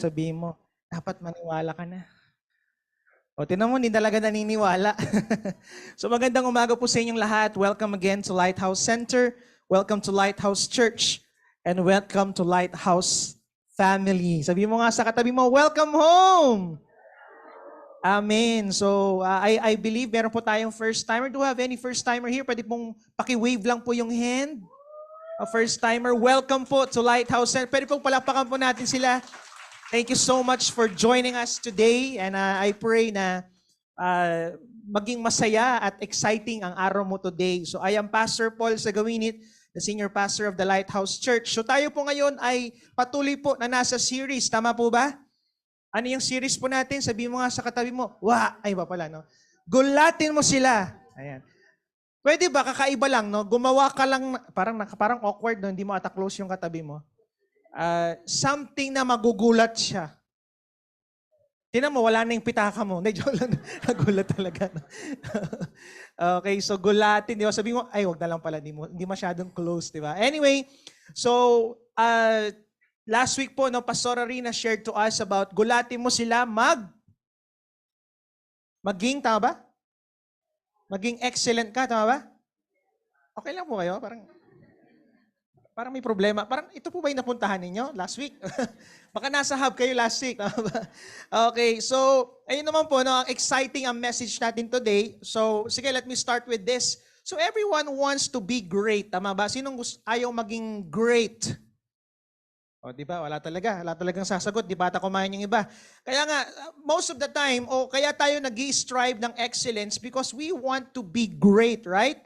sabihin mo, dapat maniwala ka na. O, tinan mo, hindi talaga naniniwala. So magandang umaga po sa inyong lahat. Welcome again to Lighthouse Center. Welcome to Lighthouse Church. And welcome to Lighthouse Family. Sabi mo nga sa katabi mo, welcome home! Amen. So, I believe meron po tayong first timer. Do you have any first timer here? Pwede pong paki-wave lang po yung hand. A first timer, welcome po to Lighthouse Center. Pwede pong palakpakan po natin sila. Thank you so much for joining us today. And I pray na maging masaya at exciting ang araw mo today. So I am Pastor Paul Sagawinit, the Senior Pastor of the Lighthouse Church. So tayo po ngayon ay patuloy po na nasa series. Tama po ba? Ano yung series po natin? Sabihin mo nga sa katabi mo, ay ba pala, no? Gulatin mo sila. Ayan. Pwede ba, kakaiba lang, no? Gumawa ka lang, parang awkward, no? Hindi mo ata close yung katabi mo. Something na magugulat siya. Tingnan mo, wala na yung pitaka mo. Hindi, joke lang. Nagulat talaga. Okay, so gulatin. Di ba? Sabihin mo, wag na lang pala. Hindi masyadong close, di ba? Anyway, so last week po, no, Pastor Arina shared to us about gulatin mo sila maging, tama ba? Maging excellent ka, tama ba? Okay lang po kayo? Parang may problema. Parang ito po ba yung napuntahan ninyo last week? Baka nasa hub kayo last week. Okay, so ayun naman po, no, exciting ang message natin today. So sige, let me start with this. So everyone wants to be great. Tama ba? Sinong ayaw maging great? O, di ba? Wala talagang sasagot. Di ba ata kumain yung iba? Kaya nga, most of the time, kaya tayo nag-i-strive ng excellence because we want to be great, right?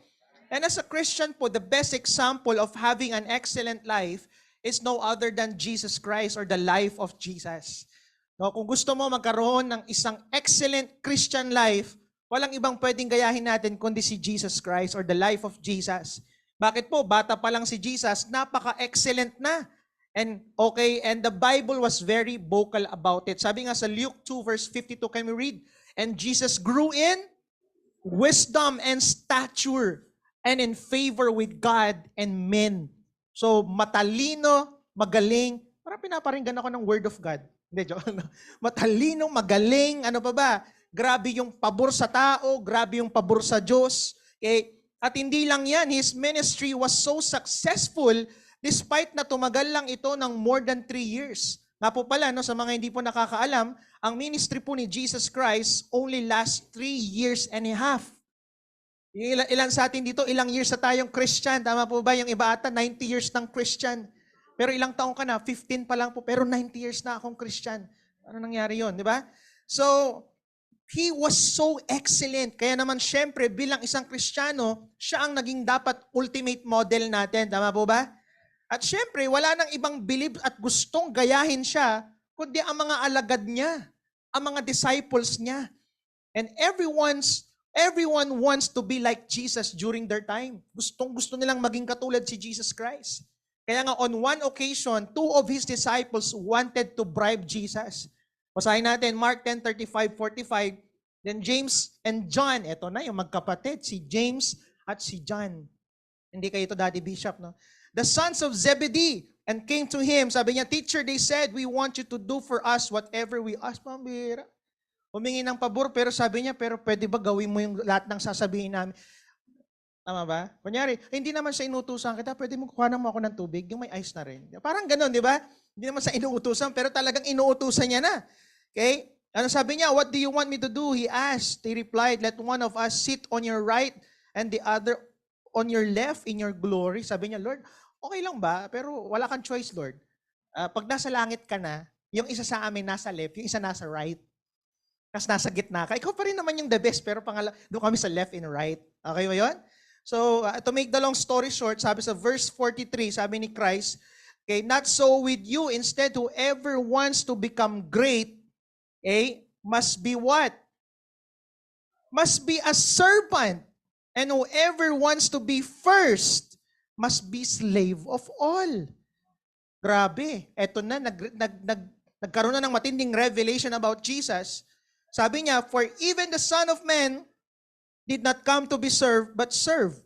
And as a Christian po, the best example of having an excellent life is no other than Jesus Christ or the life of Jesus. No, kung gusto mo magkaroon ng isang excellent Christian life, walang ibang pwedeng gayahin natin kundi si Jesus Christ or the life of Jesus. Bakit po? Bata pa lang si Jesus, napaka-excellent na. And the Bible was very vocal about it. Sabi nga sa Luke 2 verse 52, can we read? And Jesus grew in wisdom and stature and in favor with God and men. So, matalino, magaling. Parang pinaparinggan ako ng Word of God. Hindi, joke. Matalino, magaling, ano pa ba? Grabe yung pabor sa tao, grabe yung pabor sa Diyos. Okay? At hindi lang yan, his ministry was so successful despite na tumagal lang ito ng more than 3 years. Nga po pala, no, sa mga hindi po nakakaalam, ang ministry po ni Jesus Christ only lasts 3 years and a half. Ilan sa atin dito, ilang years na tayong Christian. Tama po ba? Yung iba ata, 90 years ng Christian. Pero ilang taong ka na? 15 pa lang po. Pero 90 years na akong Christian. Ano nangyari yun? Di ba? So, he was so excellent. Kaya naman, syempre, bilang isang Kristiyano, siya ang naging dapat ultimate model natin. Tama po ba? At syempre, wala nang ibang believe at gustong gayahin siya, kundi ang mga alagad niya, ang mga disciples niya. And everyone wants to be like Jesus during their time. Gusto nilang maging katulad si Jesus Christ. Kaya nga on one occasion, 2 of his disciples wanted to bribe Jesus. Basahin natin, Mark 10:35-45. Then James and John, eto na yung magkapatid, si James at si John. Hindi kayo ito, Daddy Bishop, no? The sons of Zebedee, and came to him. Sabi niya, Teacher, they said, we want you to do for us whatever we ask. Pambira. Humingi ng pabor, pero sabi niya, pero pwede ba gawin mo yung lahat ng sasabihin namin? Tama ba? Kunyari, hindi naman sa inutusan kita, pwede mo kuha mo ako ng tubig, yung may ice na rin. Parang ganun, di ba? Hindi naman sa inuutusan, pero talagang inuutusan niya na. Okay? Ano sabi niya, what do you want me to do? He asked. He replied, let one of us sit on your right and the other on your left in your glory. Sabi niya, Lord, okay lang ba? Pero wala kang choice, Lord. Pag nasa langit ka na, yung isa sa amin nasa left, yung isa nasa right. Kasi nasa gitna ka. Ikaw pa rin naman yung the best, pero doon kami sa left and right. Okay ba yun? So, to make the long story short, sabi sa verse 43, sabi ni Christ, okay, not so with you. Instead, whoever wants to become great, must be what? Must be a servant. And whoever wants to be first, must be slave of all. Grabe. Eto na, nagkaroon na ng matinding revelation about Jesus. Sabi niya, for even the Son of Man did not come to be served, but serve.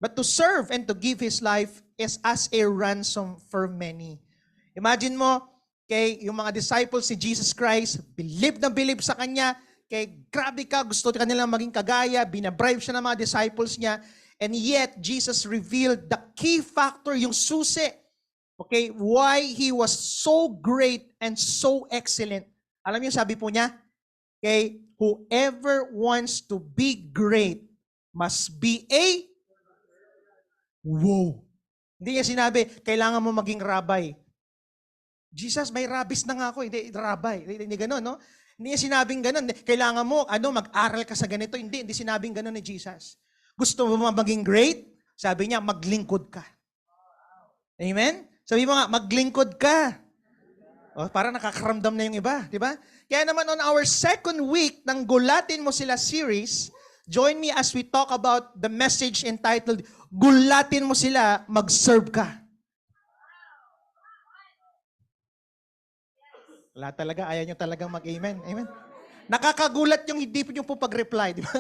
But to serve and to give His life is as a ransom for many. Imagine mo, kay yung mga disciples ni Jesus Christ, believe na believe sa Kanya, kay grabe ka, gusto ka nilang maging kagaya, binabribe siya ng mga disciples niya, and yet, Jesus revealed the key factor, yung susi, okay, why He was so great and so excellent. Alam niyo, sabi po niya, okay, whoever wants to be great must be a wow. Hindi niya sinabi, kailangan mo maging rabbi. Jesus, may rabbis na nga ako, hindi rabbi. Hindi gano'n, no? Hindi niya sinabing gano'n. Kailangan mo, mag-aral ka sa ganito. Hindi sinabing gano'n ni Jesus. Gusto mo maging great? Sabi niya, maglingkod ka. Amen? Sabi mo nga, maglingkod ka. O, parang nakakaramdam na yung iba, di ba? Kaya naman on our second week ng Gulatin Mo Sila series, join me as we talk about the message entitled, Gulatin Mo Sila, Mag-serve Ka. Wala talaga, ayaw nyo talagang mag-amen. Amen? Nakakagulat yung hindi nyo po pag-reply, di ba?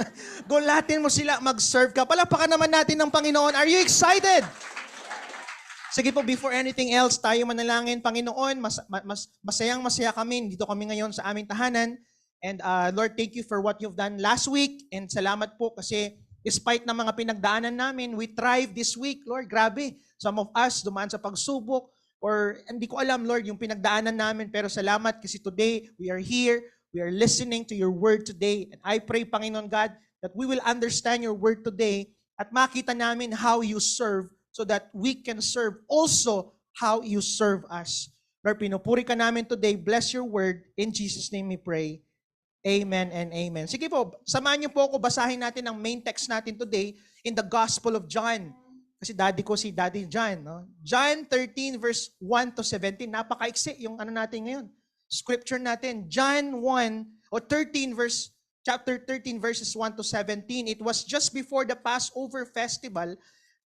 Gulatin mo sila, mag-serve ka. Palapakan naman natin ng Panginoon. Are you excited? Sige po, before anything else, tayo manalangin. Panginoon, masayang-masaya kami. Dito kami ngayon sa aming tahanan. And Lord, thank you for what you've done last week. And salamat po kasi despite ng mga pinagdaanan namin, we thrive this week. Lord, grabe. Some of us dumaan sa pagsubok. Or hindi ko alam, Lord, yung pinagdaanan namin. Pero salamat kasi today, we are here. We are listening to your word today. And I pray, Panginoon God, that we will understand your word today at makita namin how you serve so that we can serve also how you serve us. Lord, pinupuri ka namin today. Bless your word. In Jesus' name we pray. Amen and amen. Sige po, samahan niyo po ako. Basahin natin ang main text natin today in the Gospel of John. Kasi daddy ko si Daddy John. No? John 13 verse 1 to 17. Napakaiksi yung ano natin ngayon. Scripture natin. John 1 or 13 verse, chapter 13 verses 1 to 17. It was just before the Passover festival.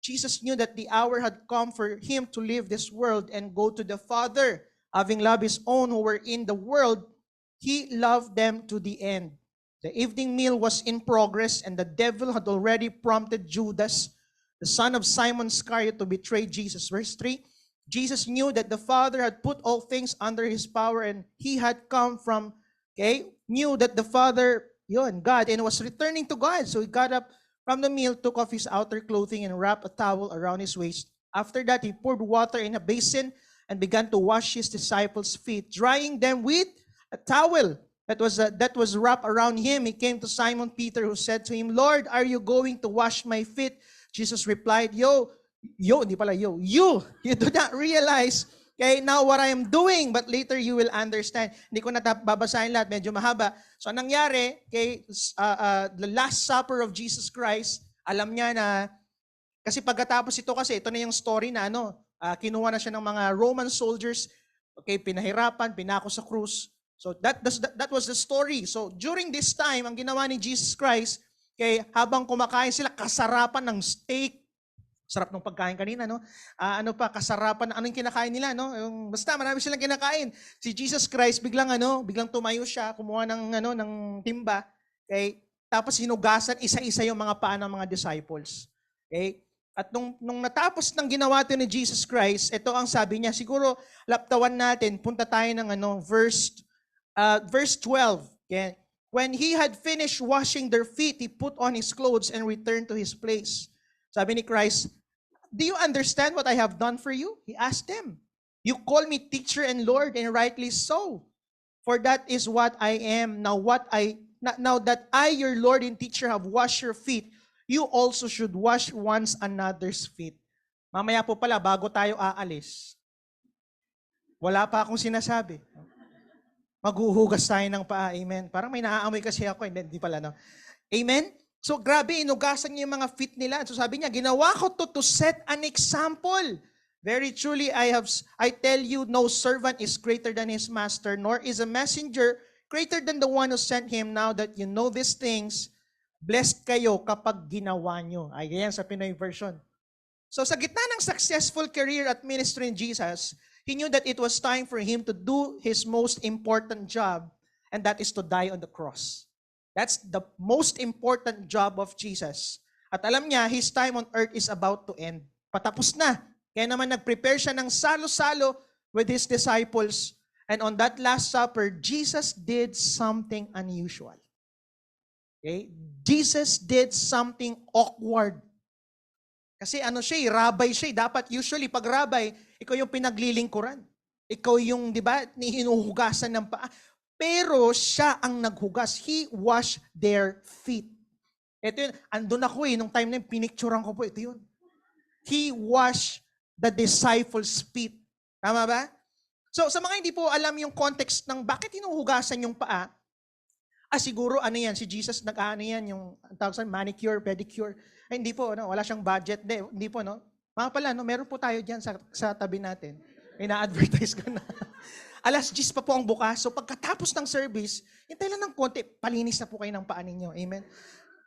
Jesus knew that the hour had come for Him to leave this world and go to the Father. Having loved His own who were in the world, He loved them to the end. The evening meal was in progress and the devil had already prompted Judas, the son of Simon Iscariot, to betray Jesus. Verse 3, Jesus knew that the Father had put all things under His power and He had come from, knew that the Father, God, and was returning to God. So He got up from the meal, took off His outer clothing and wrapped a towel around His waist. After that, He poured water in a basin and began to wash His disciples' feet, drying them with a towel that was wrapped around Him. He came to Simon Peter, who said to Him, Lord, are you going to wash my feet? Jesus replied, you do not realize now what I am doing, but later you will understand. Hindi ko na babasahin lahat, medyo mahaba. So anong nangyari, the Last Supper of Jesus Christ, alam niya na, kasi pagkatapos ito na yung story na kinuha na siya ng mga Roman soldiers, pinahirapan, pinako sa krus. So that was the story. So during this time, ang ginawa ni Jesus Christ, habang kumakain sila, kasarapan ng steak. Sarap ng pagkain kanina, no? Kasarapan ng anong kinakain nila, no? Basta marami silang kinakain. Si Jesus Christ biglang tumayo siya, kumuha ng timba, tapos hinugasan isa-isa yung mga paa ng mga disciples. At nung natapos ng ginawa ito ni Jesus Christ, ito ang sabi niya, siguro laptawan natin, punta tayo ng verse 12. When He had finished washing their feet, He put on His clothes and returned to His place. Sabi ni Christ, do you understand what I have done for you? He asked them. You call me teacher and Lord, and rightly so. For that is what I am. Now that I, your Lord and teacher, have washed your feet, you also should wash one another's feet. Mamaya po pala, bago tayo aalis, wala pa akong sinasabi. Maghuhugas tayo ng paa. Amen. Parang may naaamoy kasi ako. Hindi pala, no? Amen? So, grabe, inugasan niya yung mga feet nila. So, sabi niya, ginawa ko to set an example. Very truly, I tell you, no servant is greater than his master, nor is a messenger greater than the one who sent him. Now that you know these things, blessed kayo kapag ginawa nyo. Ay, ganyan sa Pinoy version. So, sa gitna ng successful career at ministry in Jesus, He knew that it was time for Him to do His most important job, and that is to die on the cross. That's the most important job of Jesus. At alam niya, His time on earth is about to end. Patapos na. Kaya naman nag-prepare siya ng salo-salo with His disciples. And on that Last Supper, Jesus did something unusual. Okay? Jesus did something awkward. Kasi rabbi siya. Dapat usually pag rabbi, ikaw yung pinaglilingkuran. Ikaw yung, di ba, hinuhugasan ng paa. Pero siya ang naghugas. He washed their feet. Ito yun, andun ako nung time na yun, pinicturean ko po, ito yun. He washed the disciples' feet. Tama ba? So, sa mga hindi po alam yung context ng bakit hinuhugasan yung paa, siguro si Jesus nag-ano yan, yung tawag sa manicure, pedicure. Ay, hindi po, wala siyang budget. Hindi po, no? Mga pala, meron po tayo dyan sa tabi natin. Ina-advertise ko na. 10:00 pa po ang bukas. So, pagkatapos ng service, hintay lang ng konti, palinis na po kayo ng paa ninyo. Amen?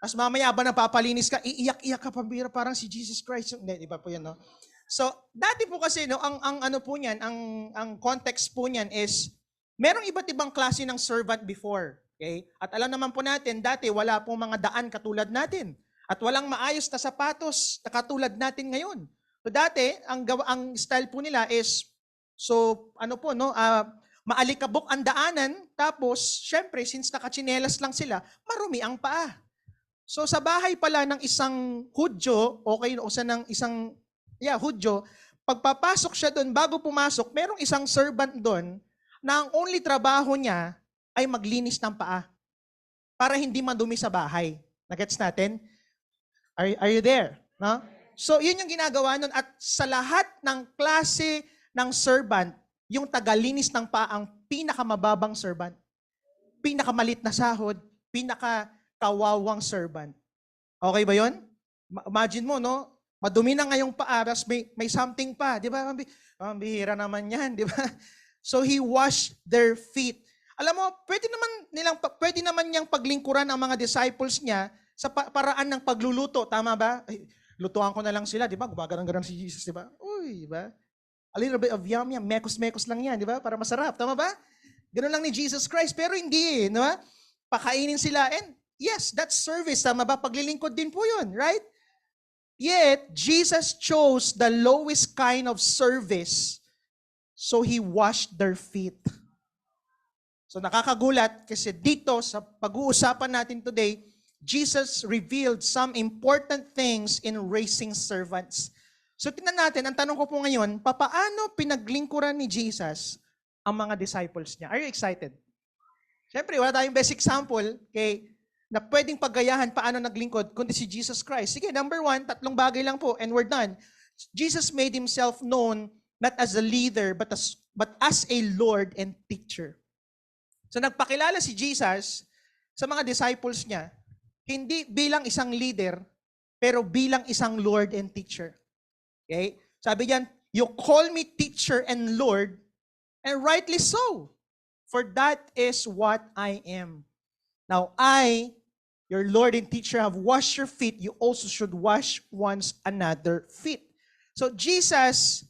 As mamaya ba napapalinis ka, iiyak-iyak ka pambira, parang si Jesus Christ. Hindi, iba po yan, no? So, dati po kasi, no, ang context po niyan is, merong iba't ibang klase ng servant before. Okay? At alam naman po natin, dati wala pong mga daan katulad natin. At walang maayos na sapatos na katulad natin ngayon. So dati, ang style po nila is, maalikabok ang daanan, tapos, syempre, since nakachinelas lang sila, marumi ang paa. So sa bahay pala ng isang Hudyo, Hudyo, pagpapasok siya doon, bago pumasok, merong isang servant doon na ang only trabaho niya ay maglinis ng paa para hindi madumi sa bahay. Nagets natin? Are you there? No? So, yun yung ginagawa nun. At sa lahat ng klase ng servant, yung tagalinis ng paa ang pinakamababang servant. Pinakamalit na sahod, pinakakawawang servant. Okay ba yun? Imagine mo, no? Madumi na ngayong paa, may something pa. Di ba? Bihira naman yan, di ba? So, he washed their feet. Alam mo, pwede naman niyang paglingkuran ang mga disciples niya sa paraan ng pagluluto. Tama ba? Ay, lutuan ko na lang sila, di ba? Gumagarang-garang si Jesus, di ba? Uy, di ba? A little bit of yum, mekos-mekos lang yan, di ba? Para masarap. Tama ba? Ganun lang ni Jesus Christ. Pero hindi, di ba? Pakainin sila. And yes, that's service. Tama ba? Paglilingkod din po yun, right? Yet, Jesus chose the lowest kind of service. So, He washed their feet. So nakakagulat kasi dito sa pag-uusapan natin today, Jesus revealed some important things in raising servants. So tingnan natin, ang tanong ko po ngayon, paano pinaglingkuran ni Jesus ang mga disciples niya? Are you excited? Siyempre, wala tayong best example na pwedeng paggayahan paano naglingkod kundi si Jesus Christ. Sige, number 1, 3 bagay lang po and we're done. Jesus made Himself known not as a leader but as a Lord and teacher. So nagpakilala si Jesus sa mga disciples niya, hindi bilang isang leader, pero bilang isang Lord and teacher. Okay? Sabi niyan, you call me teacher and Lord, and rightly so, for that is what I am. Now I, your Lord and teacher, have washed your feet, you also should wash one's another feet. So Jesus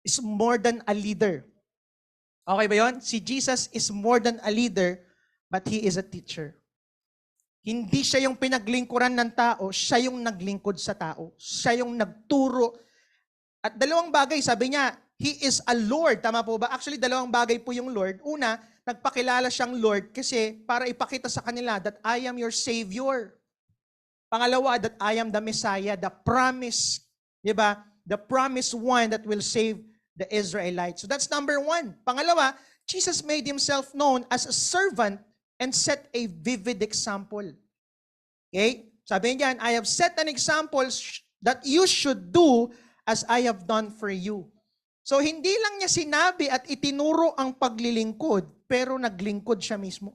is more than a leader. Okay ba yun? Si Jesus is more than a leader, but He is a teacher. Hindi siya yung pinaglingkuran ng tao, siya yung naglingkod sa tao. Siya yung nagturo. At 2 bagay, sabi niya, He is a Lord. Tama po ba? Actually, 2 bagay po yung Lord. Una, nagpakilala siyang Lord kasi para ipakita sa kanila that I am your Savior. Pangalawa, that I am the Messiah, the promise, di ba? The promised one that will save the Israelites. So that's number 1. Pangalawa, Jesus made Himself known as a servant and set a vivid example. Okay? Sabi niyan, I have set an example that you should do as I have done for you. So hindi lang niya sinabi at itinuro ang paglilingkod, pero naglingkod siya mismo.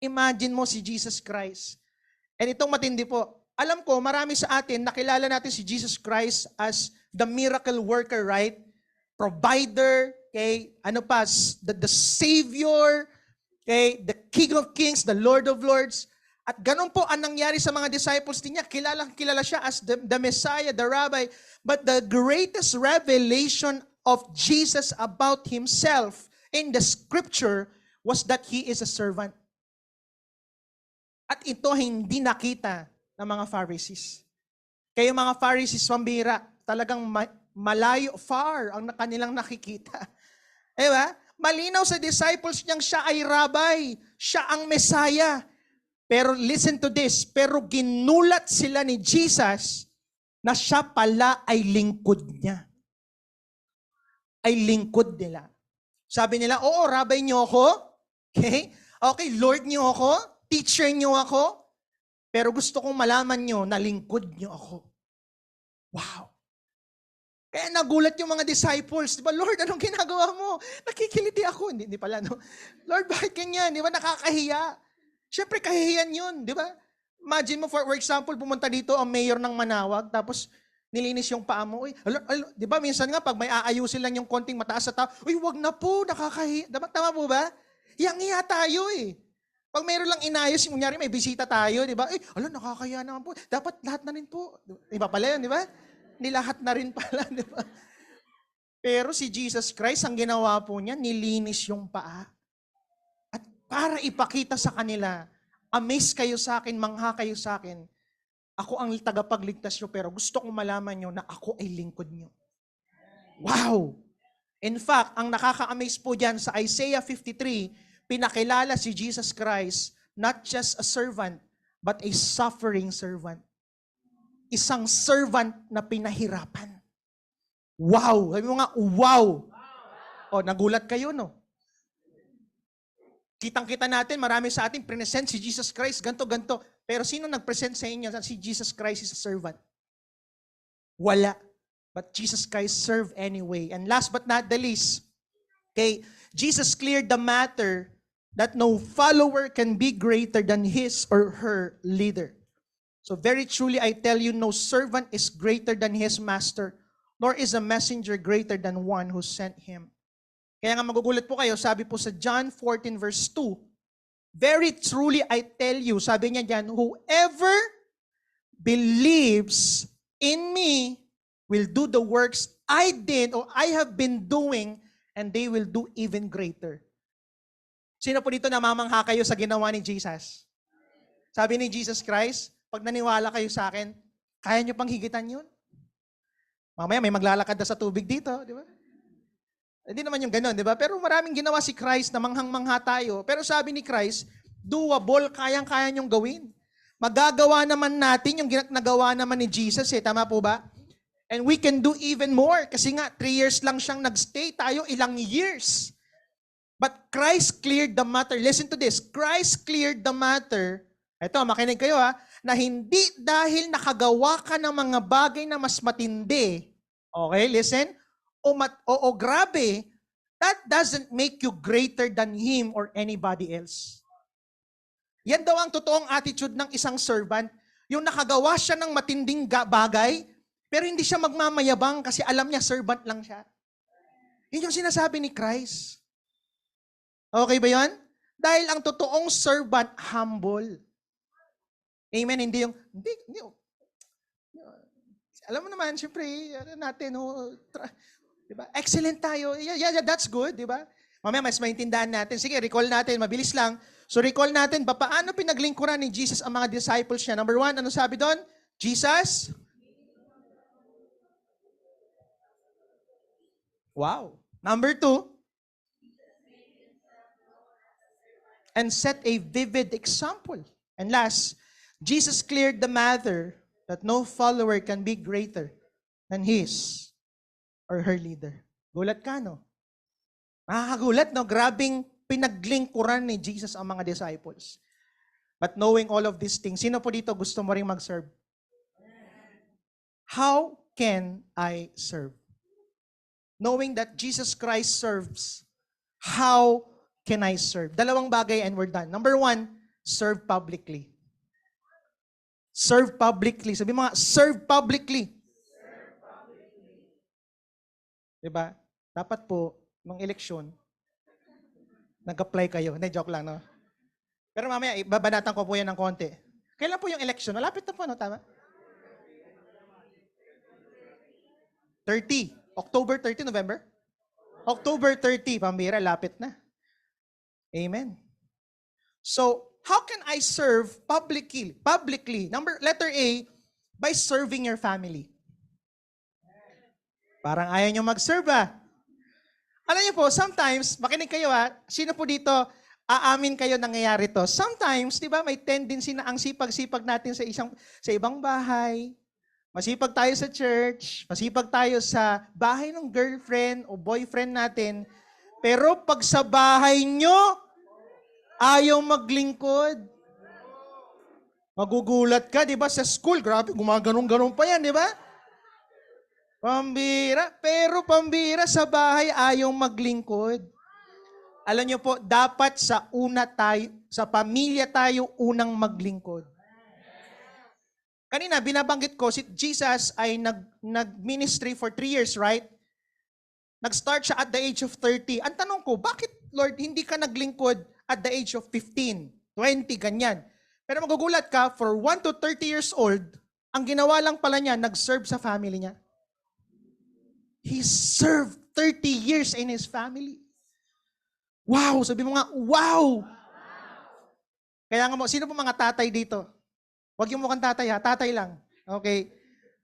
Imagine mo si Jesus Christ. And itong matindi po, alam ko, marami sa atin, nakilala natin si Jesus Christ as the miracle worker, right? Provider, okay? The Savior, okay? The King of Kings, the Lord of Lords. At ganun po ang nangyari sa mga disciples niya. Kilala siya as the Messiah, the Rabbi. But the greatest revelation of Jesus about Himself in the Scripture was that He is a servant. At ito hindi nakita ng mga Pharisees. Kaya mga Pharisees, pambira, talagang malayo, far ang kanilang nakikita. Diba? Malinaw sa disciples niyang siya ay rabbi, siya ang Messiah. Pero listen to this, pero ginulat sila ni Jesus na siya pala ay lingkod niya. Ay lingkod nila. Sabi nila, oo, rabbi niyo ako. Okay? Okay, Lord niyo ako. Teacher niyo ako. Pero gusto kong malaman niyo na lingkod niyo ako. Wow. Kaya nagulat yung mga disciples. Di ba, Lord, anong ginagawa mo? Nakikiliti ako. Hindi pala, no? Lord, bakit ganyan? Di ba, nakakahiya? Siyempre, kahihiyan yun. Di ba? Imagine mo, for example, pumunta dito ang mayor ng Manawag, tapos nilinis yung paa mo. Uy, di ba, minsan nga, pag may aayusin lang yung konting mataas sa tao, uy, wag na po, nakakahiya. Tama po ba? Hiyang-hiya tayo eh. Pag mayroon lang inayos, kunyari may bisita tayo, di ba? Eh, nakakahiya naman po. Dapat lahat na rin po. Iba pala yun, di ba? Nilahat na rin pala, di ba? Pero si Jesus Christ, ang ginawa po niya, nilinis yung paa. At para ipakita sa kanila, amaze kayo sa akin, mangha kayo sa akin, ako ang tagapagligtas nyo, pero gusto kong malaman nyo na ako ay lingkod nyo. Wow! In fact, ang nakaka-amaze po dyan sa Isaiah 53, pinakilala si Jesus Christ, not just a servant, but a suffering servant. Isang servant na pinahirapan. Wow! Sabi mo nga, wow! O, nagulat kayo, no? Kitang-kita natin, marami sa atin, present si Jesus Christ, ganto-ganto. Pero sino nag-present sa inyo si Jesus Christ is a servant? Wala. But Jesus Christ served anyway. And last but not the least, okay, Jesus cleared the matter that no follower can be greater than his or her leader. So very truly, I tell you, no servant is greater than his master, nor is a messenger greater than one who sent him. Kaya nga magugulat po kayo, sabi po sa John 14 verse 2, very truly, I tell you, sabi niya dyan, whoever believes in me will do the works I did or I have been doing, and they will do even greater. Sino po dito namamangha kayo sa ginawa ni Jesus? Sabi ni Jesus Christ, pag naniwala kayo sa akin, kaya nyo pang higitan yun? Mamaya may maglalakad na sa tubig dito, di ba? Hindi naman yung ganun, di ba? Pero maraming ginawa si Christ na manghang-mangha tayo. Pero sabi ni Christ, doable, kayang-kaya nyong gawin. Magagawa naman natin yung nagawa naman ni Jesus, tama po ba? And we can do even more. Kasi nga, 3 years lang siyang nagstay, tayo ilang years. But Christ cleared the matter. Listen to this. Christ cleared the matter. Ito, makinig kayo na hindi dahil nakagawa ka ng mga bagay na mas matindi. Okay, listen. O grabe, that doesn't make you greater than him or anybody else. Yan daw ang totoong attitude ng isang servant. Yung nakagawa siya ng matinding bagay, pero hindi siya magmamayabang kasi alam niya servant lang siya. Yun yung sinasabi ni Christ. Okay ba yun? Dahil ang totoong servant, humble. Amen? Hindi yung, hindi. Alam mo naman, syempre, natin, diba? Excellent tayo. Yeah, that's good, di ba? Mamaya mas maintindihan natin. Sige, recall natin, mabilis lang. So recall natin, paano pinaglingkuran ni Jesus ang mga disciples niya? Number 1, ano sabi doon? Jesus? Wow. Number 2, and set a vivid example. And last, Jesus cleared the matter that no follower can be greater than his or her leader. Gulat ka, no? Makakagulat, no? Grabing pinaglingkuran ni Jesus ang mga disciples. But knowing all of these things, sino po dito gusto mo rin mag-serve? How can I serve? Knowing that Jesus Christ serves, how can I serve? Dalawang bagay and we're done. Number 1, serve publicly. Serve publicly. Sabi mo nga, serve publicly. Diba? Dapat po, nung eleksyon, nag-apply kayo. Hindi, joke lang, no? Pero mamaya, ibabanatan ko po yan ng konti. Kailan po yung eleksyon? Malapit na po, no? Tama? 30. October 30, November? October 30, pambira, lapit na. Amen. So, how can I serve publicly? Letter A, by serving your family. Parang ayaw nyo mag-serve, Alam niyo po, sometimes, makinig kayo sino po dito, aamin kayo nangyayari to. Sometimes, di ba, may tendency na ang sipag-sipag natin sa ibang bahay, masipag tayo sa church, masipag tayo sa bahay ng girlfriend o boyfriend natin, pero pag sa bahay nyo, ayaw maglingkod. Magugulat ka, di ba, sa school, grabe, gumaganong-ganong pa yan, di ba? Pambira. Pero pambira sa bahay, ayaw maglingkod. Alam niyo po, dapat sa pamilya tayo unang maglingkod. Kanina, binabanggit ko, si Jesus ay nag-ministry for 3 years, right? Nag-start siya at the age of 30. Ang tanong ko, bakit, Lord, hindi ka naglingkod at the age of 15, 20, ganyan? Pero magugulat ka, for 1 to 30 years old, ang ginawa lang pala niya, nag-serve sa family niya. He served 30 years in his family. Wow! Sabi mo nga, wow! Kaya nga mo, sino po mga tatay dito? Huwag yung mukhang tatay ha, tatay lang. Okay.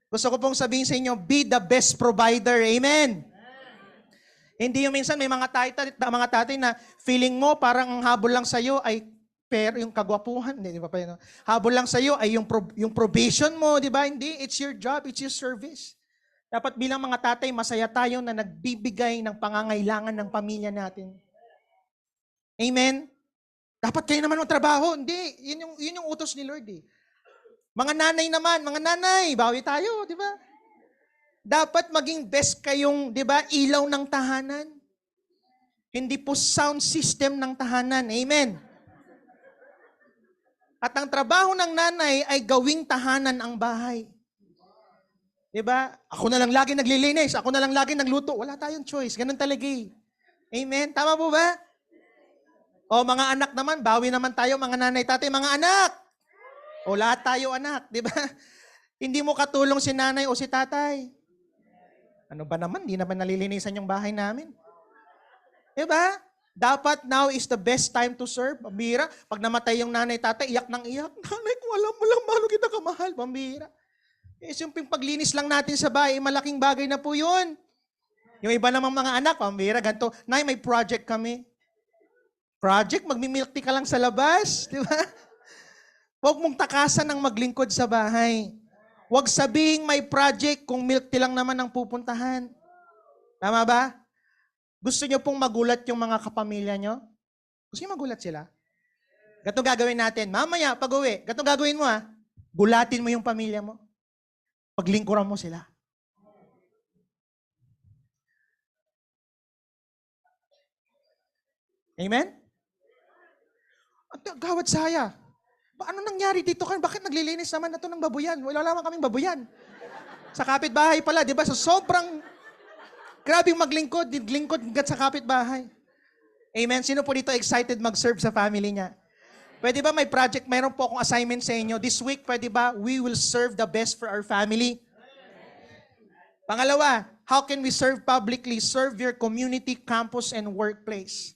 Gusto ko pong sabihin sa inyo, be the best provider. Amen! Hindi yung minsan may mga tatay na feeling mo parang ang habol lang sa'yo ay yung kagwapuhan. Hindi ba pa yun? Habol lang sa'yo ay yung probation mo, di ba? Hindi, it's your job, it's your service. Dapat bilang mga tatay, masaya tayo na nagbibigay ng pangangailangan ng pamilya natin. Amen? Dapat kayo naman ng trabaho. Hindi, yun yung utos ni Lord eh. Mga nanay naman, mga nanay, bawi tayo, di ba? Dapat maging best kayong, di ba, ilaw ng tahanan. Hindi po sound system ng tahanan. Amen? At ang trabaho ng nanay ay gawing tahanan ang bahay. Diba? Ako na lang lagi naglilinis. Ako na lang lagi nagluto. Wala tayong choice. Ganun talaga eh. Amen? Tama po ba? O mga anak naman, bawi naman tayo mga nanay, tatay, mga anak. O lahat tayo anak. Diba? Hindi mo katulong si nanay o si tatay. Ano ba naman? Hindi naman nalilinisan yung bahay namin. Diba? Dapat now is the best time to serve. Pambira. Pag namatay yung nanay, tatay, iyak ng iyak. Nanay, kung alam mo lang, mahalo kita kamahal. Pambira. Yung paglinis lang natin sa bahay, malaking bagay na po yun. Yung iba namang mga anak, pambira, ganito, Nay, may project kami. Project? Magmi-milk tea ka lang sa labas. Di ba? Huwag mong takasan ng maglingkod sa bahay. Huwag sabihing may project kung milk tea lang naman ang pupuntahan. Tama ba? Gusto nyo pong magulat yung mga kapamilya nyo? Gusto nyo magulat sila? Ganito gagawin natin. Mamaya, pag-uwi, ganito gagawin mo gulatin mo yung pamilya mo. Paglingkuran mo sila. Amen? Gawad saya. Ano nangyari dito? Bakit naglilinis naman na ito ng babuyan? Wala naman kaming babuyan. Sa kapitbahay pala, di ba? So sobrang grabing maglingkod, lingkod sa kapitbahay. Amen? Sino po dito excited mag-serve sa family niya? Pwede ba may project, mayroon po akong assignment sa inyo. This week, pwede ba we will serve the best for our family? Pangalawa, how can we serve publicly? Serve your community, campus, and workplace.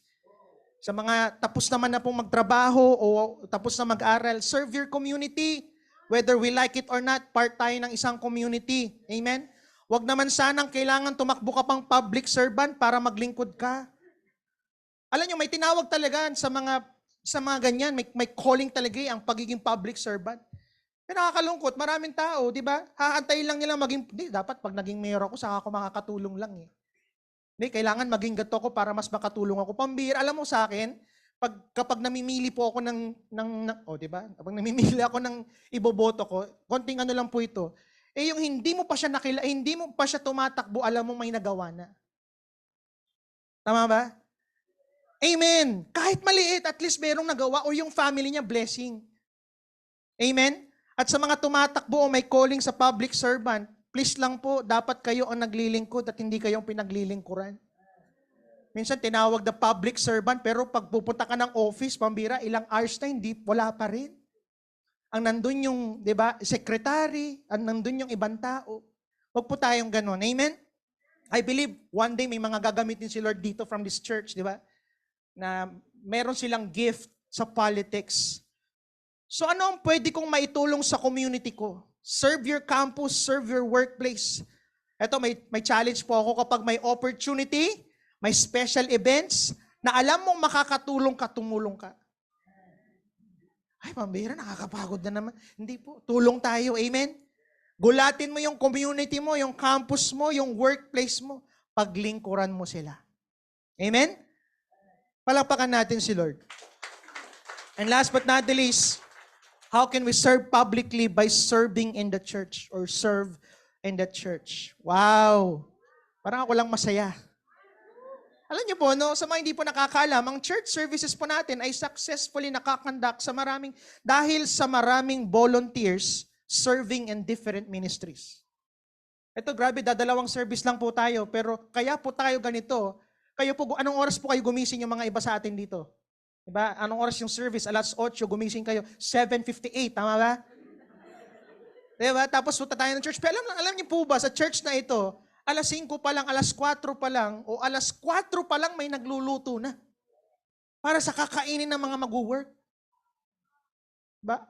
Sa mga tapos naman na pong magtrabaho o tapos na mag-aral, serve your community. Whether we like it or not, part tayo ng isang community. Amen? Huwag naman sanang kailangan tumakbo ka pang public servant para maglingkod ka. Alam nyo, may tinawag talaga sa mga ganyan, may calling talaga ang pagiging public servant. Pero nakakalungkot, maraming tao, di ba? Haantayin lang nila dapat pag naging mayor ako, saka ako makakatulong lang eh. Hindi, kailangan maging gato ko para mas makatulong ako. Pambira, alam mo sa akin, kapag namimili po ako di ba? Kapag namimili ako ng iboboto ko, konting ano lang po ito, yung hindi mo pa siya tumatakbo, alam mo may nagawa na. Tama ba? Amen. Kahit maliit, at least merong nagawa o yung family niya blessing. Amen? At sa mga tumatakbo o may calling sa public servant, please lang po, dapat kayo ang naglilingkod at hindi kayong pinaglilingkuran. Minsan tinawag na public servant, pero pag pupunta ka ng office, pambira, ilang hours na wala pa rin. Ang nandun yung, di ba, secretary, ang nandun yung ibang tao. Huwag po tayong ganun. Amen? I believe one day may mga gagamitin si Lord dito from this church, di ba? Na meron silang gift sa politics. So ano ang pwede kong maitulong sa community ko? Serve your campus, serve your workplace. Ito, may challenge po ako kapag may opportunity, May special events na alam mong makakatulong ka, tumulong ka. Ay, pambira, nakakapagod na naman. Hindi po, tulong tayo, amen? Gulatin mo yung community mo, yung campus mo, yung workplace mo. Paglingkuran mo sila. Amen? Palakpakan natin si Lord. And last but not the least, how can we serve publicly? By serving in the church or serve in the church. Wow! Parang ako lang masaya. Alam niyo po, no, sa mga hindi po nakakaalam, ang church services po natin ay successfully nakakandak dahil sa maraming volunteers serving in different ministries. Ito, grabe, dadalawang service lang po tayo, pero kaya po tayo ganito. Kayo po, anong oras po kayo gumising yung mga iba sa atin dito? Diba? Anong oras yung service? Alas 8, gumising kayo. 7:58, tama ba? Diba? Tapos punta tayo ng church. Pero alam niyo po ba, sa church na ito, alas 5 pa lang, alas 4 pa lang, o alas 4 pa lang may nagluluto na. Para sa kakainin ng mga mag-work. Diba?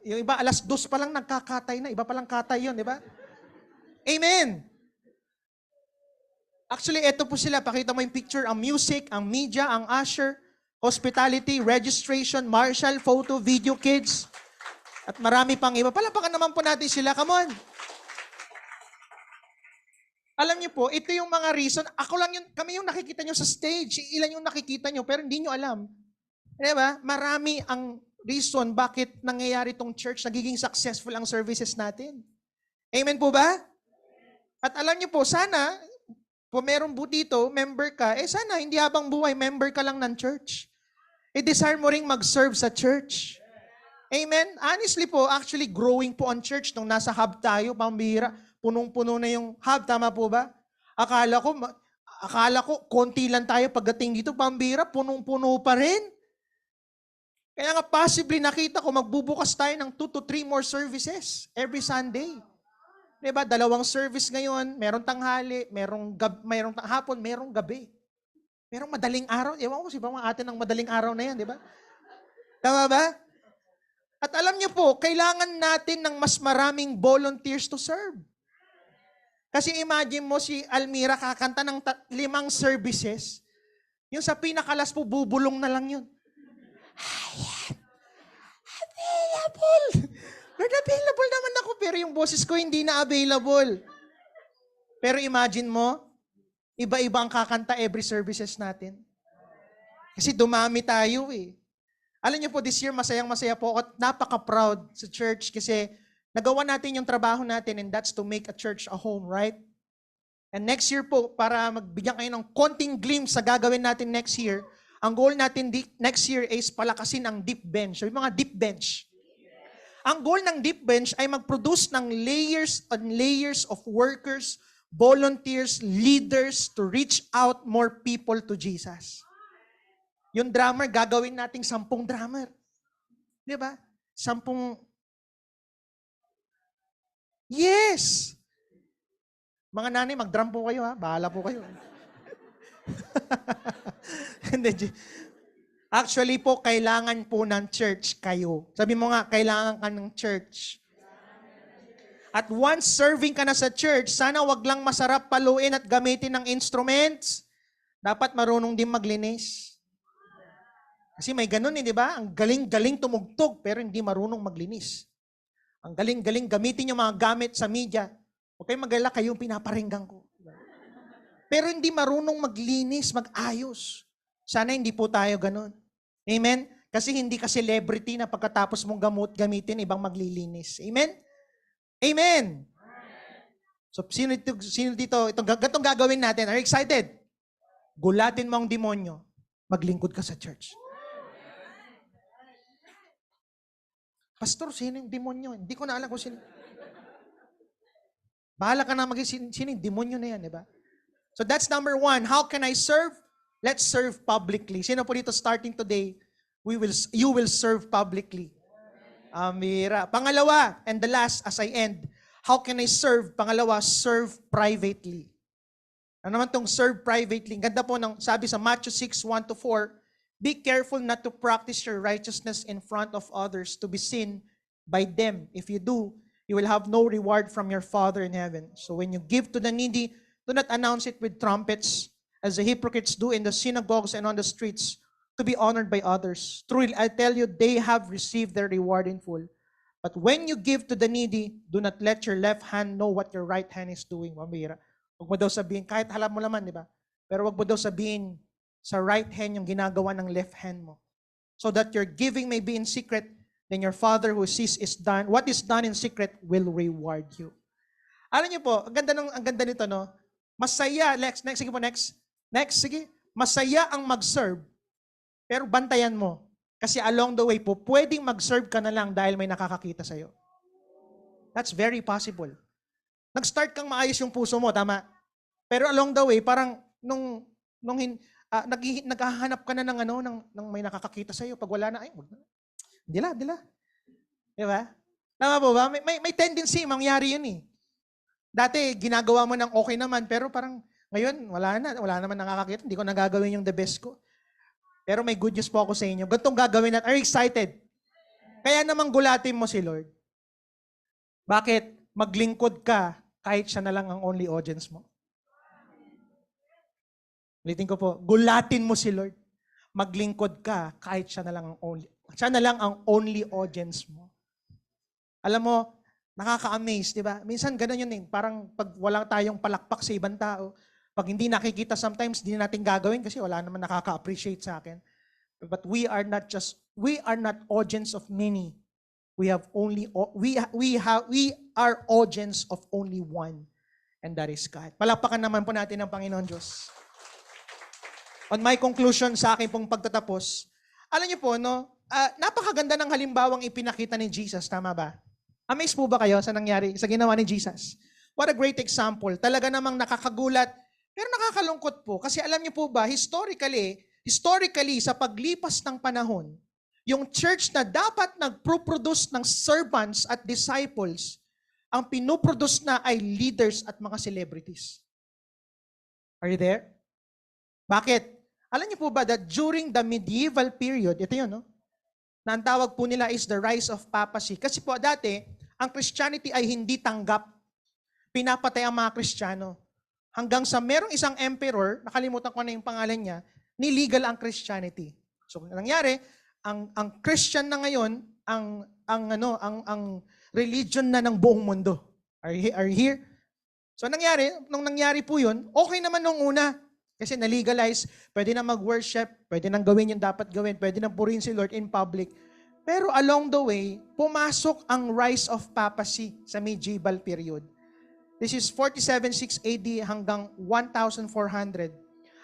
Yung iba, alas 2 pa lang nagkakatay na. Iba pa lang katay yun, di ba? Amen! Actually, ito po sila. Pakita mo yung picture. Ang music, ang media, ang usher, hospitality, registration, marshal, photo, video, kids, at marami pang iba. Palapakan naman po natin sila. Come on! Alam niyo po, ito yung mga reason. Kami yung nakikita nyo sa stage. Ilan yung nakikita nyo, pero hindi nyo alam. Diba? Marami ang reason bakit nangyayari itong church, nagiging successful ang services natin. Amen po ba? At alam niyo po, sana, kung meron po dito, member ka, sana hindi habang buhay, member ka lang ng church. I-desire mo ring mag-serve sa church. Amen? Honestly po, actually growing po ang church nung nasa hub tayo, pambira. Punong-puno na yung hub, tama po ba? Akala ko, konti lang tayo pagdating dito, pambira, punong-puno pa rin. Kaya nga possibly nakita ko, magbubukas tayo ng 2 to 3 more services every Sunday. Diba? 2 service ngayon, merong tanghali, merong hapon, merong gabi. Merong madaling araw. Ewan ko, siya mga atin ng madaling araw na yan, di ba? Tama ba? At alam niyo po, kailangan natin ng mas maraming volunteers to serve. Kasi imagine mo si Almira kakanta ng 5 services. Yung sa pinakalas po, bubulong na lang yun. Available! Lord, available naman ako, pero yung boses ko hindi na available. Pero imagine mo, iba-iba ang kakanta every services natin. Kasi dumami tayo eh. Alam niyo po, this year masayang-masaya po ako at napaka-proud sa church kasi nagawa natin yung trabaho natin and that's to make a church a home, right? And next year po, para magbigyan kayo ng konting glimpse sa gagawin natin next year, ang goal natin next year is palakasin ang deep bench. So yung mga deep bench. Ang goal ng deep bench ay mag-produce ng layers and layers of workers, volunteers, leaders to reach out more people to Jesus. Yung drummer, gagawin nating 10 drummer. Di ba? 10. Yes! Mga nanay, mag-drum po kayo ha. Bahala po kayo. Actually po, kailangan po ng church kayo. Sabi mo nga, kailangan ka ng church. At once serving ka na sa church, sana wag lang masarap paluin at gamitin ng instruments. Dapat marunong din maglinis. Kasi may ganun di ba? Ang galing-galing tumugtog, pero hindi marunong maglinis. Ang galing-galing gamitin yung mga gamit sa media. Huwag kayong mag-alala, kayong pinaparinggan ko. Pero hindi marunong maglinis, mag-ayos. Sana hindi po tayo ganun. Amen? Kasi hindi ka celebrity na pagkatapos mong gamitin, ibang maglilinis. Amen? Amen! So, sino dito, itong gagawin natin? Are you excited? Gulatin mo ang demonyo, maglingkod ka sa church. Pastor, sino yung demonyo? Hindi ko na alam kung sino. Bahala ka na maging sino yung demonyo na yan, di ba? So that's number 1. How can I serve? Let's serve publicly. Sino po dito starting today, you will serve publicly. Amira. Pangalawa, and the last as I end, how can I serve? Pangalawa, serve privately. Ano naman tong serve privately? Ganda po ng sabi sa Matthew 6:1-4, be careful not to practice your righteousness in front of others to be seen by them. If you do, you will have no reward from your Father in heaven. So when you give to the needy, do not announce it with trumpets as the hypocrites do in the synagogues and on the streets, to be honored by others. Truly, I tell you, they have received their reward in full. But when you give to the needy, do not let your left hand know what your right hand is doing. Mambira. Huwag mo daw sabihin, kahit alam mo naman, di ba? Pero huwag mo daw sabihin sa right hand yung ginagawa ng left hand mo. So that your giving may be in secret, then your Father who sees is done, what is done in secret will reward you. Alam niyo po, ang ganda nito, no? Masaya, next, sige po, next, sige. Masaya ang mag-serve, pero bantayan mo. Kasi along the way po, pwedeng mag-serve ka na lang dahil may nakakakita sa'yo. That's very possible. Nag-start kang maayos yung puso mo, tama? Pero along the way, parang naghahanap ka na ng may nakakakita sa'yo. Pag wala na, ay, wag na. Dila. Di ba? Tama po ba? May tendency, mangyari yun eh. Dati, ginagawa mo ng okay naman, pero parang ngayon, wala naman nakakakita. Hindi ko nagagawin yung the best ko. Pero may good news po ako sa inyo. Ganitong gagawin natin. Are you excited? Kaya namang gulatin mo si Lord. Bakit? Maglingkod ka kahit siya na lang ang only audience mo. Ulitin ko po, gulatin mo si Lord. Maglingkod ka kahit siya na lang ang only audience mo. Alam mo, nakaka-amaze, di ba? Minsan ganun yun eh. Parang pag wala tayong palakpak sa ibang tao, pag hindi nakikita sometimes, hindi natin gagawin kasi wala naman nakaka-appreciate sa akin. But we are not audience of many. We are audience of only one. And that is God. Palakpakan naman po natin ang Panginoon Diyos. On my conclusion sa akin pong pagtatapos, alam niyo po, no, napakaganda ng halimbawang ipinakita ni Jesus, tama ba? Amazed po ba kayo sa nangyari, sa ginawa ni Jesus? What a great example. Talaga namang nakakagulat. Pero nakakalungkot po kasi alam niyo po ba, historically sa paglipas ng panahon, yung church na dapat nagproproduce ng servants at disciples, ang pinoproduce na ay leaders at mga celebrities. Are you there? Bakit? Alam niyo po ba that during the medieval period, ito yun, no? Na ang tawag po nila is the rise of papacy. Kasi po dati, ang Christianity ay hindi tanggap. Pinapatay ang mga Kristiyano. Hanggang sa merong isang emperor, nakalimutan ko na yung pangalan niya, niligal ang Christianity. So, nangyari, ang Christian na ngayon, ang religion na ng buong mundo. Are you here? So, nung nangyari po yun, okay naman nung una. Kasi na-legalize, pwede na mag-worship, pwede nang gawin yung dapat gawin, pwede nang purihin si Lord in public. Pero along the way, pumasok ang rise of papacy sa medieval period. This is 476 AD hanggang 1400.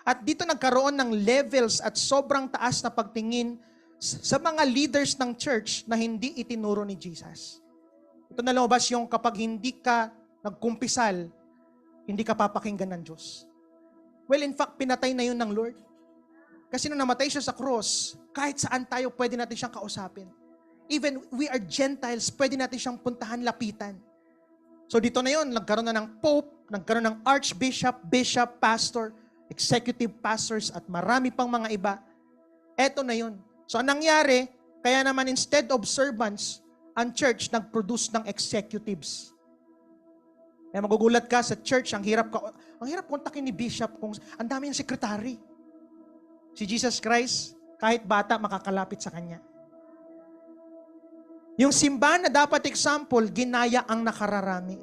At dito nagkaroon ng levels at sobrang taas na pagtingin sa mga leaders ng church na hindi itinuro ni Jesus. Ito na lumabas yung kapag hindi ka nagkumpisal, hindi ka papakinggan ng Diyos. Well, in fact, pinatay na yun ng Lord. Kasi nung namatay siya sa cross, kahit saan tayo, pwede natin siyang kausapin. Even we are Gentiles, pwede natin siyang puntahan, lapitan. So dito na yun, nagkaroon na ng Pope, nagkaroon ng Archbishop, Bishop, Pastor, Executive Pastors, at marami pang mga iba. Eto na yun. So anong nangyari, kaya naman instead of servants, ang church nag-produce ng executives. Kaya magugulat ka sa church, ang hirap kontakin ni Bishop kung ang dami niyang sekretary. Si Jesus Christ, kahit bata, makakalapit sa Kanya. Yung simbahan na dapat example, ginaya ang nakararami.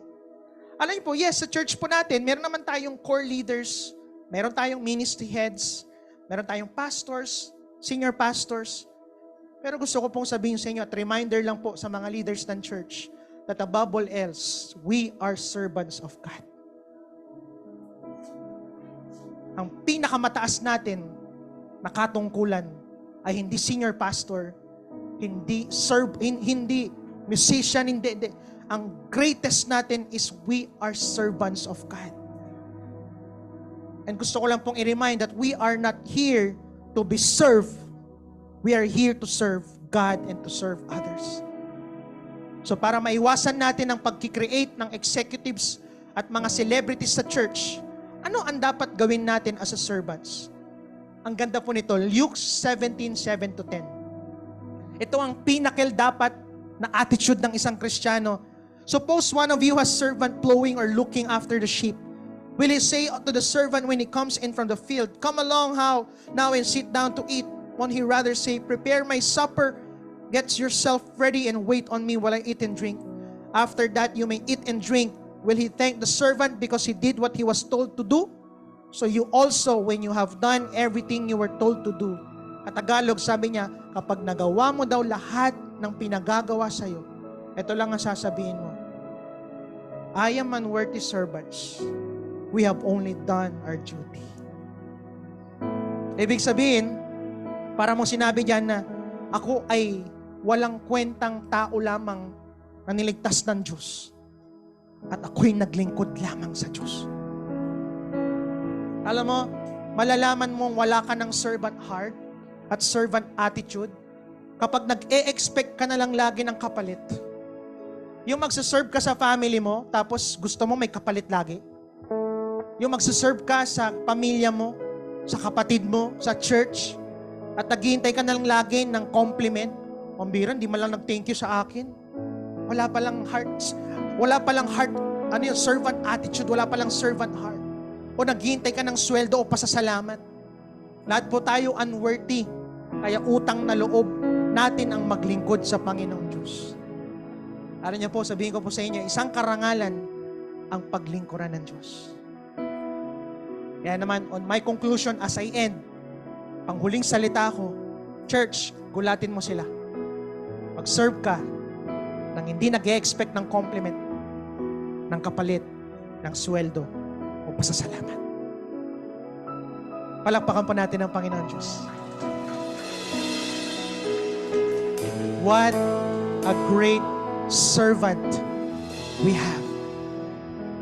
Alam niyo po, yes, sa church po natin, meron naman tayong core leaders, meron tayong ministry heads, meron tayong pastors, senior pastors. Pero gusto ko pong sabihin sa inyo at reminder lang po sa mga leaders ng church that above all else, we are servants of God. Ang pinakamataas natin na katungkulan ay hindi senior pastor, hindi musician, hindi. Ang greatest natin is we are servants of God. And gusto ko lang pong i-remind that we are not here to be served. We are here to serve God and to serve others. So para maiwasan natin ang pagkikreate ng executives at mga celebrities sa church, ano ang dapat gawin natin as a servants? Ang ganda po nito, Luke 17:7-10. Ito ang pinnacle dapat na attitude ng isang Kristiyano. Suppose one of you has servant plowing or looking after the sheep. Will he say to the servant when he comes in from the field, come along now and sit down to eat? Won't he rather say, prepare my supper, get yourself ready and wait on me while I eat and drink? After that you may eat and drink. Will he thank the servant because he did what he was told to do? So you also, when you have done everything you were told to do. At Tagalog, sabi niya, kapag nagawa mo daw lahat ng pinagagawa sa'yo, ito lang ang sasabihin mo, I am unworthy servants. We have only done our duty. Ibig sabihin, para mo sinabi diyan na ako ay walang kwentang tao lamang na niligtas ng Diyos. At ako'y naglingkod lamang sa Diyos. Alam mo, malalaman mong wala ka ng servant heart at servant attitude kapag nag-e-expect ka na lang lagi ng kapalit. Yung magsaserve ka sa family mo, tapos gusto mo may kapalit lagi. Yung magsaserve ka sa pamilya mo, sa kapatid mo, sa church, at naghihintay ka na lang lagi ng compliment. Pambira, hindi man lang nag-thank you sa akin. Wala palang heart, servant attitude, wala palang servant heart. O naghihintay ka ng sweldo o pasasalamat. Lahat po tayo unworthy, kaya utang na loob natin ang maglingkod sa Panginoong Diyos. Alam niyo po, sabihin ko po sa inyo, isang karangalan ang paglingkuran ng Diyos. Kaya naman, on my conclusion as I end, panghuling salita ko, church, gulatin mo sila. Mag-serve ka nang hindi nag-e-expect ng compliment, ng kapalit, ng sweldo, o pasasalamat. Palakpakan po natin ang Panginoon Diyos. What a great servant we have.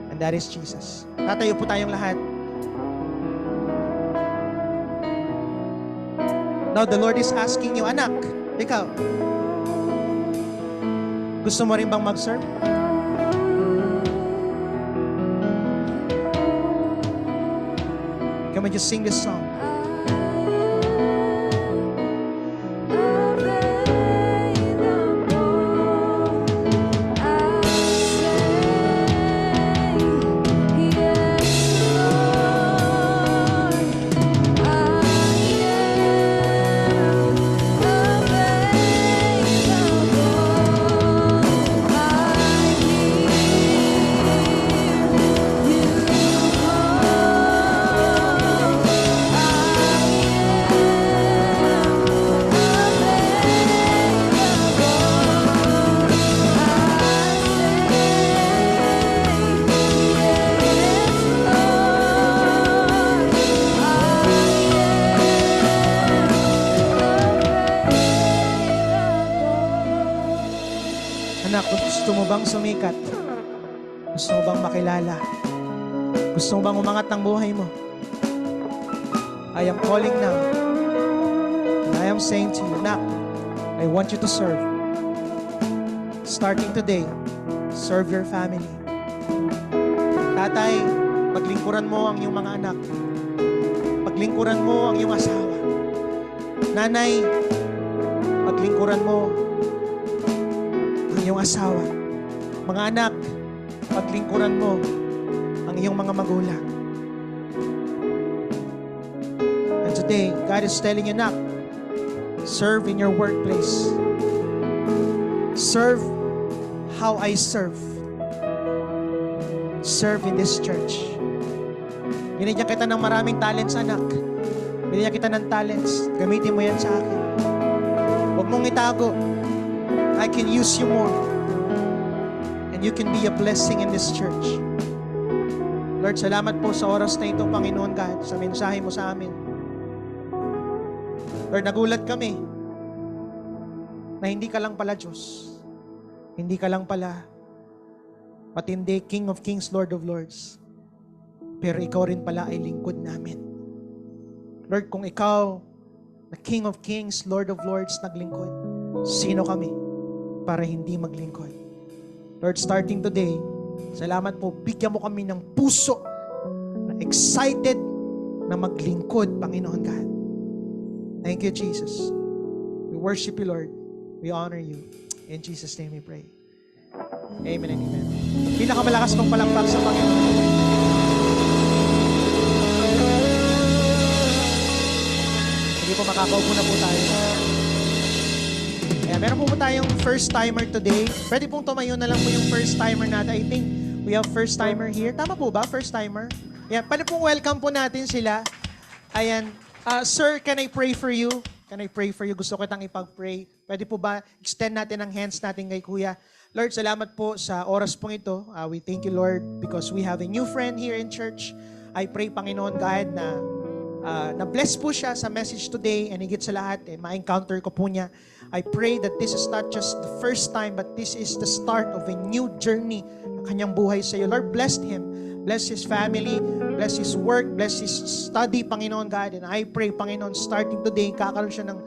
And that is Jesus. Tatayo po tayong lahat. Now the Lord is asking you, anak, ikaw, gusto mo rin bang mag-serve? Can we just sing this song? Anak, gusto mo bang sumikat? Gusto mo bang makilala? Gusto mo bang umangat ng buhay mo? I am calling now. And I am saying to you, anak, I want you to serve. Starting today, serve your family. Tatay, paglingkuran mo ang iyong mga anak. Paglingkuran mo ang iyong asawa. Nanay, paglingkuran mo ang iyong asawa. Mga anak, paglingkuran mo ang iyong mga magulang. And today, God is telling you, anak, serve in your workplace. Serve how I serve. Serve in this church. Binigyan kita ng maraming talents, anak. Binigyan kita ng talents. Gamitin mo yan sa akin. Huwag mong itago. I can use you more. And you can be a blessing in this church. Lord, salamat po sa oras na ito, Panginoon God, sa mensahe mo sa amin. Lord, nagulat kami na hindi ka lang pala Diyos. Hindi ka lang pala matindi, King of Kings, Lord of Lords. Pero ikaw rin pala ay lingkod namin. Lord, kung ikaw, the King of Kings, Lord of Lords, naglingkod, sino kami para hindi maglingkod? Lord, starting today, salamat po, bigyan mo kami ng puso na excited na maglingkod, Panginoon God. Thank you, Jesus. We worship you, Lord. We honor you. In Jesus' name we pray. Amen and amen. Pinakamalakas mong palakpak sa Panginoon. Hindi po, makakaupo na po tayo. Ayan, meron po tayong first timer today. Pwede pong tumayo na lang po yung first timer natin. I think we have first timer here. Tama po ba? First timer? Ayan, pwede pong welcome po natin sila. Ayan. Sir, can I pray for you? Can I pray for you? Gusto ko kitang ipag-pray. Pwede po ba extend natin ang hands natin kay Kuya? Lord, salamat po sa oras pong ito. We thank you, Lord, because we have a new friend here in church. I pray, Panginoon God, na na-bless po siya sa message today and higit sa lahat, ma-encounter ko po niya. I pray that this is not just the first time, but this is the start of a new journey ng kanyang buhay sa iyo. Lord, bless him. Bless his family, bless his work, bless his study, Panginoon God. And I pray, Panginoon, starting today, kakaroon siya ng,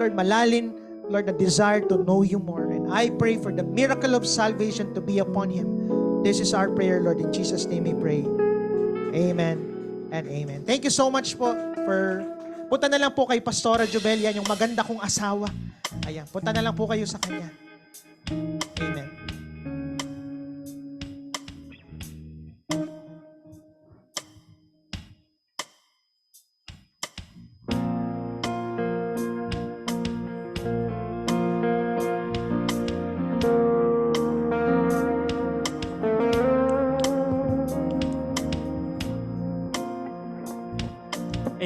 Lord, malalim, Lord, a desire to know you more. And I pray for the miracle of salvation to be upon him. This is our prayer, Lord. In Jesus' name we pray. Amen and amen. Thank you so much po for... Punta na lang po kay Pastora Jubel, yan yung maganda kong asawa. Ayan, punta na lang po kayo sa kanya. Amen.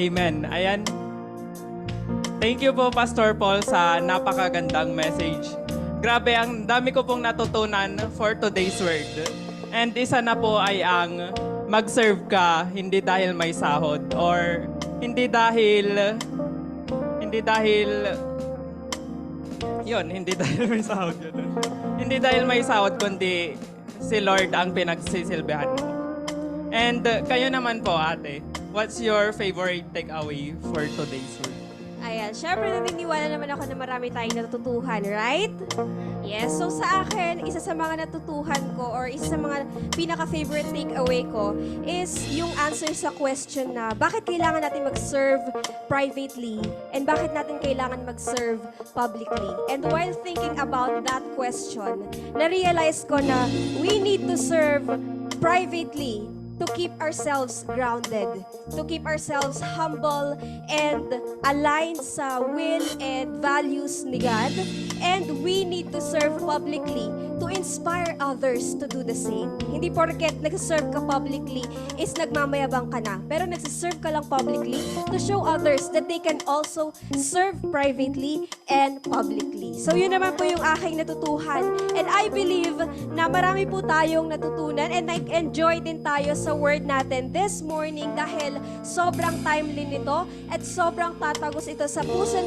Amen. Ayan. Thank you po, Pastor Paul, sa napakagandang message. Grabe, ang dami ko pong natutunan for today's word. And isa na po ay ang mag-serve ka hindi dahil may sahod or hindi dahil hindi dahil may sahod yun. Hindi dahil may sahod kundi si Lord ang pinagsisilbihan mo. And kayo naman po, ate, what's your favorite takeaway for today's word? Ayan, syempre naniniwala naman ako na marami tayong natutuhan, right? Yes, so sa akin, isa sa mga natutuhan ko or isa sa mga pinaka-favorite takeaway ko is yung answer sa question na bakit kailangan natin mag-serve privately and bakit natin kailangan mag-serve publicly. And while thinking about that question, na-realize ko na we need to serve privately to keep ourselves grounded, to keep ourselves humble and aligned sa will and values ni God. And we need to serve publicly to inspire others to do the same. Hindi porket nag-serve ka publicly is nagmamayabang ka na. Pero nag-serve ka lang publicly to show others that they can also serve privately and publicly. So yun naman po yung aking natutuhan. And I believe na marami po tayong natutunan and nag-enjoy din tayo sa word natin this morning dahil sobrang timely nito at sobrang tatagos ito sa puso